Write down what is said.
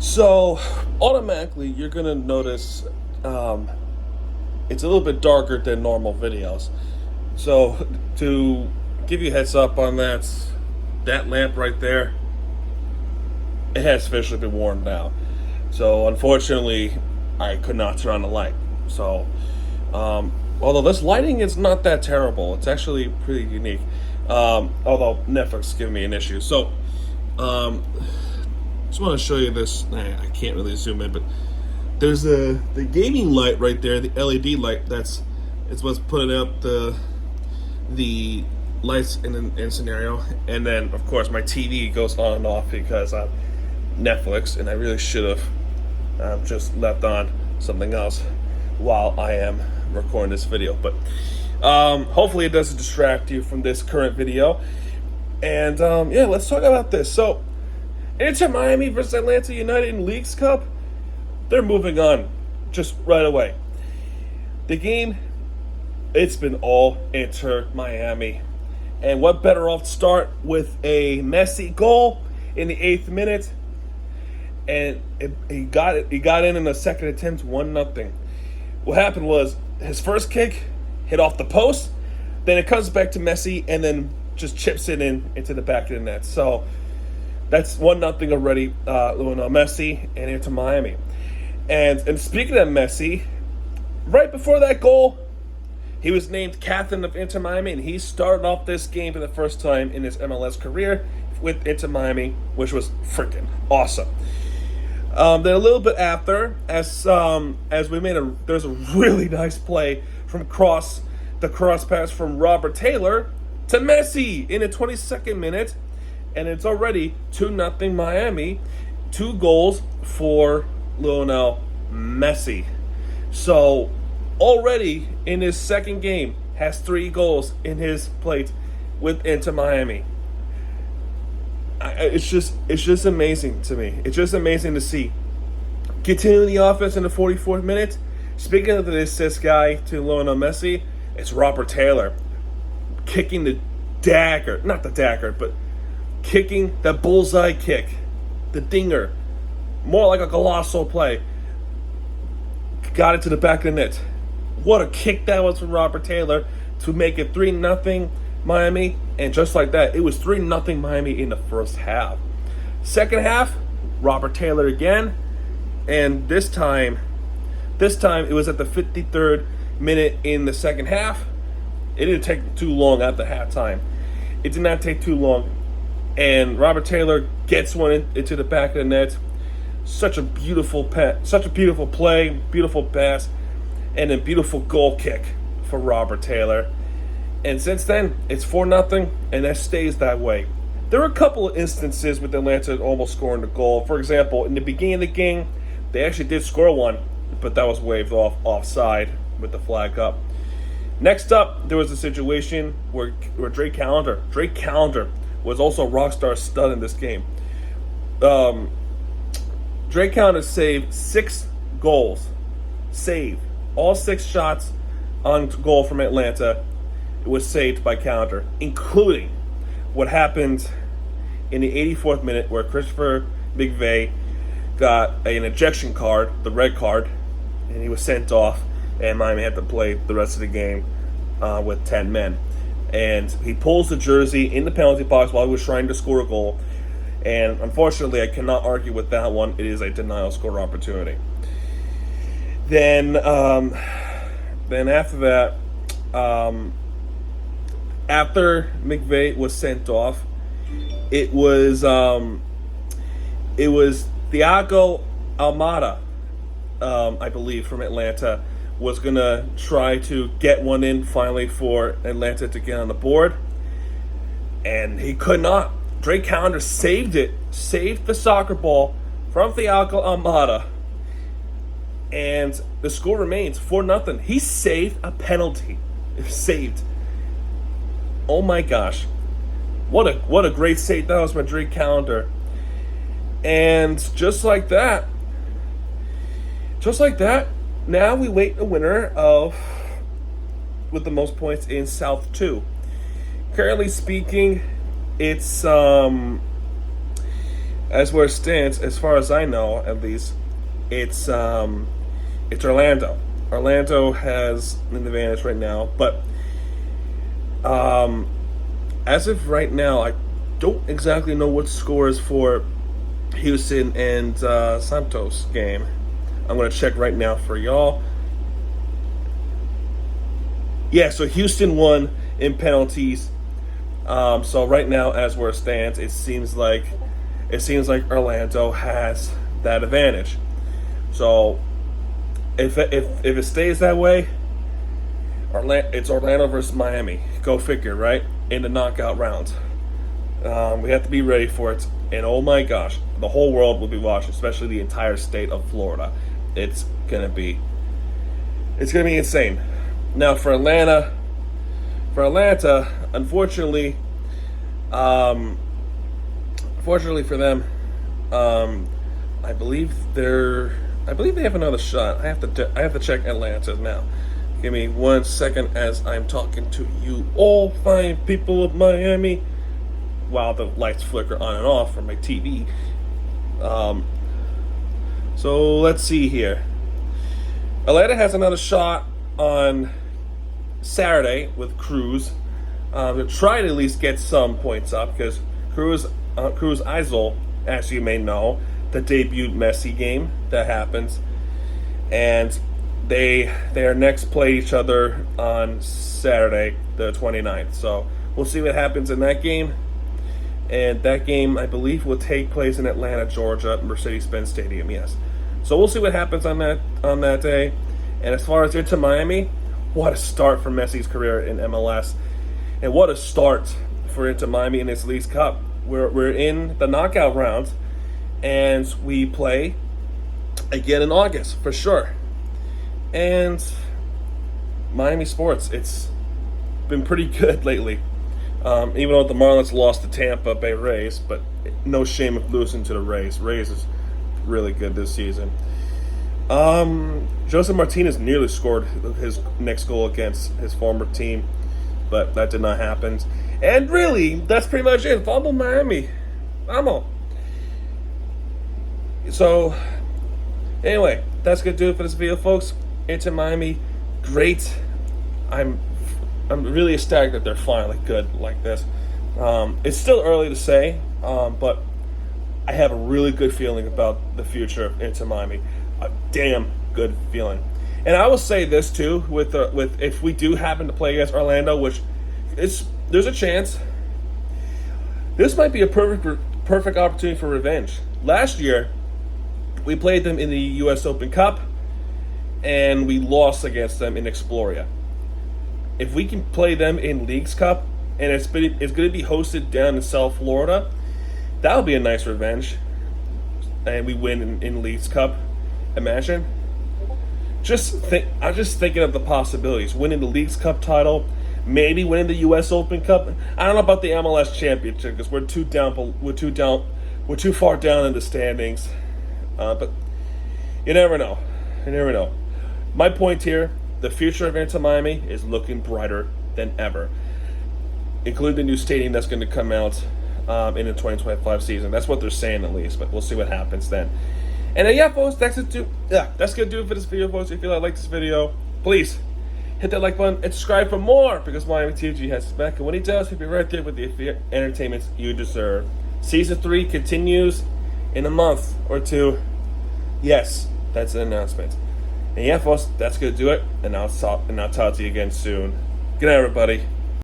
So automatically you're gonna notice it's a little bit darker than normal videos. So to give you a heads up on that lamp right there, it has officially been worn down. So unfortunately, I could not turn on the light. So although this lighting is not that terrible, it's actually pretty unique. Although Netflix is giving me an issue. So just want to show you this. I can't really zoom in, but there's the gaming light right there, the LED light. It's what's putting up the lights in scenario, and then of course my TV goes on and off because I'm Netflix, and I really should have just left on something else while I am recording this video. But hopefully it doesn't distract you from this current video. And yeah, let's talk about this. So Inter Miami versus Atlanta United in Leagues Cup, they're moving on just right away. The game, it's been all Inter Miami. And what better off to start with a Messi goal in the 8th minute. And he got in the second attempt, 1-0. What happened was his first kick hit off the post, then it comes back to Messi, and then just chips it into the back of the net. So that's 1-0 already. Messi and Inter Miami. And speaking of Messi, right before that goal, he was named captain of Inter Miami, and he started off this game for the first time in his MLS career with Inter Miami, which was freaking awesome. Then a little bit after, as we there's a really nice play from the cross pass from Robert Taylor to Messi in the 22nd minute, and it's already 2-0 Miami, 2 goals for Lionel Messi. So already in his second game, has 3 goals in his plate with Inter Miami. It's just amazing to me. It's just amazing to see. Continuing the offense in the 44th minute. Speaking of the assist guy to Lionel Messi, it's Robert Taylor kicking the dagger, not the dagger, but kicking the bullseye kick, the dinger, more like a golazo play. Got it to the back of the net. What a kick that was from Robert Taylor to make it 3-0 Miami. And just like that, it was 3-0 Miami in the first half. Second half, Robert Taylor again. And this time it was at the 53rd minute in the second half. It didn't take too long at the halftime. It did not take too long. And Robert Taylor gets one into the back of the net. Such a beautiful play, beautiful pass, and a beautiful goal kick for Robert Taylor. And since then, it's 4-0, and that stays that way. There were a couple of instances with Atlanta almost scoring the goal. For example, in the beginning of the game, they actually did score one, but that was waved offside with the flag up. Next up, there was a situation where Drake Callender was also a rock star stud in this game. Drake Callender saved 6 goals. All 6 shots on goal from Atlanta was saved by Callender, including what happened in the 84th minute where Christopher McVeigh got an ejection card, the red card, and he was sent off, and Miami had to play the rest of the game with 10 men. And he pulls the jersey in the penalty box while he was trying to score a goal. And unfortunately, I cannot argue with that one. It is a denial score opportunity. Then after that, after McVeigh was sent off, it was Thiago Almada, I believe, from Atlanta, was going to try to get one in finally for Atlanta to get on the board. And he could not. Drake Callender saved the soccer ball from Thiago Almada. And the score remains 4-0. He saved a penalty. Saved. Oh my gosh. What a great save that was by Drake Callender. And just like that, now we wait the winner with the most points in South 2. Currently speaking, it's as where it stands, as far as I know, at least, it's Orlando. Orlando has an advantage right now, but as of right now, I don't exactly know what score is for Houston and Santos game. I'm going to check right now for y'all. Yeah, so Houston won in penalties. So right now, as where it stands, it seems like Orlando has that advantage. So if it stays that way, it's Orlando versus Miami. Go figure, right? In the knockout round. We have to be ready for it. And oh my gosh, the whole world will be watching, especially the entire state of Florida. It's gonna be insane. Now for Atlanta, unfortunately for them, I believe they have another shot. I have to check Atlanta now. Give me 1 second as I'm talking to you all fine people of Miami while the lights flicker on and off from my TV. So let's see here. Atlanta has another shot on Saturday with Cruz to try to at least get some points up, because Cruz Isol, as you may know, the debut Messi game that happens, and they are next play each other on Saturday the 29th. So we'll see what happens in that game. And that game, I believe, will take place in Atlanta, Georgia, Mercedes-Benz Stadium. Yes. So we'll see what happens on that day. And as far as Inter Miami, what a start for Messi's career in MLS, and what a start for Inter Miami in this Leagues Cup. We're in the knockout round, and we play again in August for sure. And Miami sports, it's been pretty good lately. Even though the Marlins lost to Tampa Bay Rays, but no shame of losing to the Rays. Rays is really good this season. Joseph Martinez nearly scored his next goal against his former team, but that did not happen. And really, that's pretty much it. Vamos Miami. Vamos. So, anyway, that's going to do it for this video, folks. Inter Miami, great. I'm really ecstatic that they're finally good like this. It's still early to say, but I have a really good feeling about the future of Inter Miami. A damn good feeling. And I will say this too, with if we do happen to play against Orlando, which there's a chance, this might be a perfect opportunity for revenge. Last year, we played them in the U.S. Open Cup, and we lost against them in Exploria. If we can play them in Leagues Cup, and it's going to be hosted down in South Florida, that would be a nice revenge. And we win in Leagues Cup. Imagine. I'm just thinking of the possibilities. Winning the Leagues Cup title, maybe winning the U.S. Open Cup. I don't know about the MLS Championship because we're too far down in the standings. But you never know. My point here: the future of Inter Miami is looking brighter than ever, including the new stadium that's going to come out in the 2025 season. That's what they're saying, at least, but we'll see what happens then. And then, yeah, folks, that's going to do it for this video, folks. If you like this video, please hit that like button and subscribe for more, because Miami TG has his back, and when he does, he'll be right there with the entertainment you deserve. Season 3 continues in a month or two. Yes, that's an announcement. And yeah, folks, that's going to do it, and I'll talk to you again soon. Good night, everybody.